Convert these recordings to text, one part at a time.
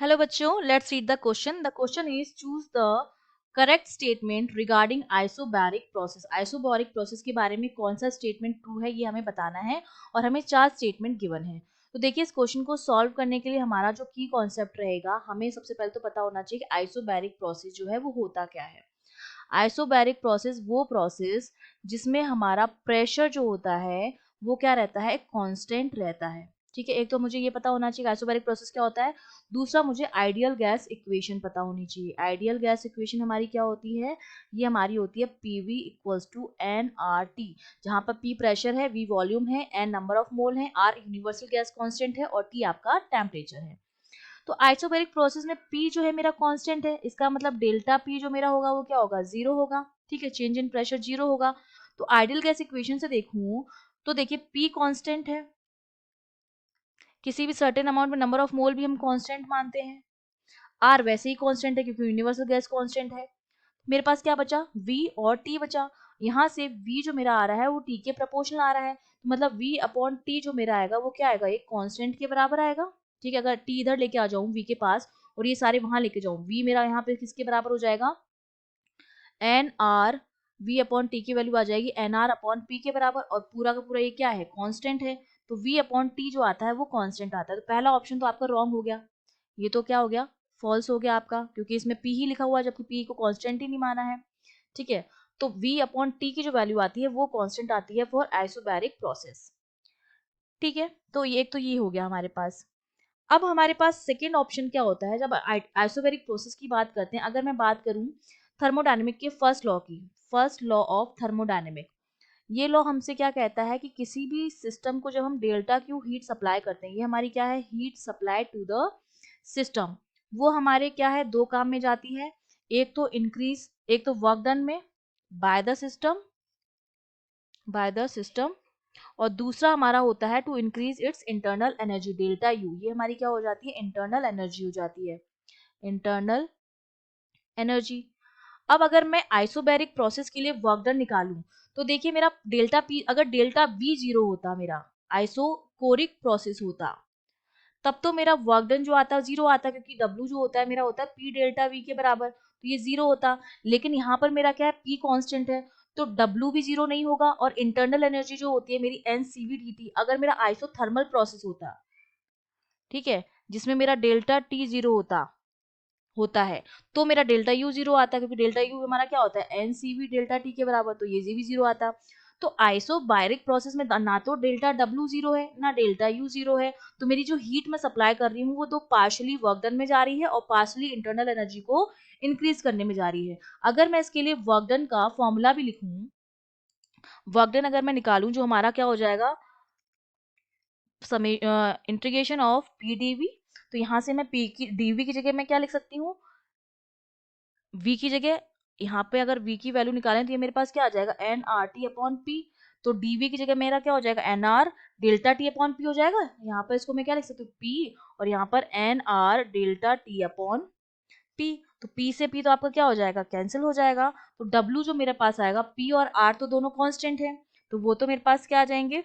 Hello बच्चों, let's read the question. The question is choose the correct statement regarding isobaric process. Isobaric process के बारे में कौन सा स्टेटमेंट ट्रू है ये हमें बताना है और हमें 4 स्टेटमेंट गिवन है. तो देखिए, इस क्वेश्चन को सॉल्व करने के लिए हमारा जो की कॉन्सेप्ट रहेगा, हमें सबसे पहले तो पता होना चाहिए कि आइसोबैरिक प्रोसेस जो है वो होता क्या है. आइसोबैरिक प्रोसेस वो प्रोसेस जिसमें हमारा प्रेशर जो होता है वो क्या रहता है, कांस्टेंट रहता है. ठीक है, एक तो मुझे ये पता होना चाहिए आइसोबैरिक प्रोसेस क्या होता है. दूसरा, मुझे आइडियल गैस इक्वेशन पता होनी चाहिए. आइडियल गैस इक्वेशन हमारी क्या होती है, ये हमारी होती है PV इक्वल्स टू nRT, जहां पर P प्रेशर है, V वॉल्यूम है, N नंबर ऑफ मोल है, R यूनिवर्सल गैस कांस्टेंट है और T आपका टेम्परेचर है. तो आइसोबैरिक प्रोसेस में P जो है मेरा कांस्टेंट है, इसका मतलब डेल्टा P जो मेरा होगा वो क्या होगा, जीरो होगा. ठीक है, चेंज इन प्रेशर जीरो होगा. तो आइडियल गैस इक्वेशन से देखूं तो देखिए P कांस्टेंट है, किसी भी सर्टेन अमाउंट में नंबर ऑफ मोल भी हम कांस्टेंट मानते हैं. आर वैसे ही कांस्टेंट है क्योंकि यूनिवर्सल गैस कांस्टेंट है. मेरे पास क्या बचा, V और T बचा. यहाँ से V जो मेरा आ रहा है वो T के प्रोपोर्शनल आ रहा है, तो मतलब V अपॉन T जो मेरा आएगा वो क्या आएगा, एक कांस्टेंट के बराबर आएगा. ठीक है, अगर T इधर लेके आ जाऊं V के पास और ये सारे वहां लेके जाऊं, V मेरा यहाँ पे किसके बराबर हो जाएगा, NR. V अपॉन T की वैल्यू आ जाएगी NR अपॉन P के बराबर, और पूरा का पूरा ये क्या है, कांस्टेंट है. तो V अपॉन T जो आता है वो कांस्टेंट आता है. तो पहला ऑप्शन तो आपका रॉन्ग हो गया, ये तो क्या हो गया, फॉल्स हो गया आपका, क्योंकि इसमें P ही लिखा हुआ है जबकि P को कांस्टेंट ही नहीं माना है. ठीक है, तो V अपॉन T की जो वैल्यू आती है वो कांस्टेंट आती है फॉर आइसोबैरिक प्रोसेस. ठीक है, तो ये एक तो ये हो गया हमारे पास. अब हमारे पास सेकेंड ऑप्शन क्या होता है, जब आइसोबैरिक प्रोसेस की बात करते हैं. अगर मैं बात करूं थर्मोडायनेमिक के फर्स्ट लॉ की, फर्स्ट लॉ ऑफ थर्मोडायनेमिक, ये लॉ हमसे क्या कहता है कि किसी भी सिस्टम को जब हम डेल्टा क्यू हीट सप्लाई करते हैं, ये हमारी क्या है, heat supply to the system, वो हमारे क्या है, दो काम में जाती है. एक तो वर्क डन में बाय द सिस्टम, और दूसरा हमारा होता है to increase its internal energy delta U. ये हमारी क्या हो जाती है, इंटरनल एनर्जी हो जाती है, इंटरनल एनर्जी. अब अगर मैं आइसोबैरिक प्रोसेस के लिए वर्क डन निकालूं तो देखिए मेरा डेल्टा पी, अगर डेल्टा वी जीरो होता, मेरा आइसोकोरिक प्रोसेस होता, तब तो मेरा वर्क डन जो आता है जीरो आता, क्योंकि डब्ल्यू जो होता है मेरा होता है पी डेल्टा वी के बराबर, तो ये जीरो होता. लेकिन यहाँ पर मेरा क्या है, पी कांस्टेंट है, तो डब्ल्यू भी जीरो नहीं होगा. और इंटरनल एनर्जी जो होती है मेरी एनसीवी अगर मेरा आइसोथर्मल प्रोसेस होता, ठीक है, जिसमें मेरा डेल्टा टी जीरो होता है, तो मेरा डेल्टा यू जीरो आता, क्योंकि डेल्टा यू हमारा क्या होता है, एनसीवी डेल्टा टी के बराबर, तो ये भी जीरो आता. तो आइसोबैरिक प्रोसेस में ना तो डेल्टा डब्ल्यू जीरो है ना डेल्टा यू जीरो है, तो मेरी जो हीट मैं सप्लाई कर रही हूँ वो तो पार्शली वर्क डन में जा रही है और पार्शली इंटरनल एनर्जी को इंक्रीज करने में जा रही है. अगर मैं इसके लिए वर्क डन का फॉर्मूला भी लिखूं, वर्क डन अगर मैं निकालूं, जो हमारा क्या हो जाएगा, इंटीग्रेशन ऑफ पी डीवी, तो यहाँ से मैं पी की डीवी की जगह मैं क्या लिख सकती हूँ, v की जगह, यहाँ पे अगर v की वैल्यू निकालें तो ये मेरे पास क्या आ जाएगा, N R T upon P. तो dv की जगह मेरा क्या हो जाएगा, N R delta T upon P हो जाएगा. यहाँ पर इसको मैं क्या लिख सकती हूँ, p, और यहाँ पर N R delta T upon p. तो p से p तो आपका क्या हो जाएगा, कैंसिल हो जाएगा. तो w जो मेरे पास आएगा, p और r तो दोनों कांस्टेंट है, तो वो तो मेरे पास क्या आ जाएंगे,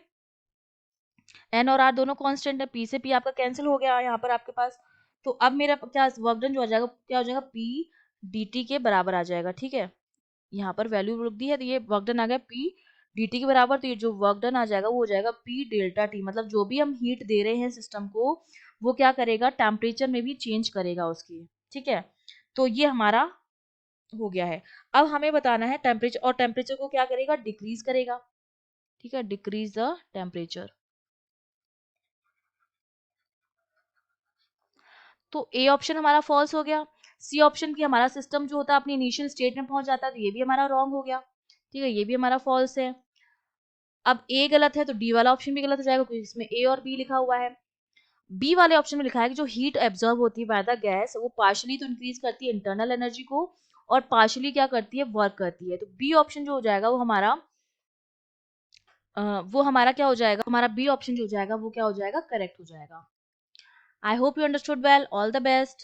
n और r दोनों कांस्टेंट है, p से p आपका कैंसिल हो गया यहाँ पर आपके पास. तो अब मेरा क्या वर्क डन जो आ जाएगा, क्या हो जाएगा, p dt के बराबर आ जाएगा. ठीक है, यहाँ पर वैल्यू रुक दी है, तो ये वर्क डन आ गया p dt के बराबर. तो ये जो वर्क डन आ जाएगा वो हो जाएगा p डेल्टा t, मतलब जो भी हम हीट दे रहे हैं सिस्टम को वो क्या करेगा, टेम्परेचर में भी चेंज करेगा उसकी. ठीक है, तो ये हमारा हो गया है. अब हमें बताना है टेम्परेचर, और टेम्परेचर को क्या करेगा, डिक्रीज करेगा. ठीक है, डिक्रीज द टेम्परेचर. तो ए ऑप्शन हमारा फॉल्स हो गया. सी ऑप्शन की हमारा सिस्टम जो होता है अपनी इनिशियल स्टेट में पहुंच जाता है, तो ये भी हमारा रॉन्ग हो गया. ठीक है, ये भी हमारा फॉल्स है. अब ए गलत है तो डी वाला ऑप्शन भी गलत हो जाएगा, क्योंकि इसमें ए और बी लिखा हुआ है. बी वाले ऑप्शन में लिखा है कि जो हीट एब्जॉर्ब होती है बाय द गैस, वो पार्शली तो इंक्रीज करती है इंटरनल एनर्जी को और पार्शली क्या करती है, वर्क करती है. तो बी ऑप्शन जो हो जाएगा वो हमारा क्या हो जाएगा, हमारा बी ऑप्शन जो हो जाएगा वो क्या हो जाएगा, करेक्ट हो जाएगा. I hope you understood well. All the best.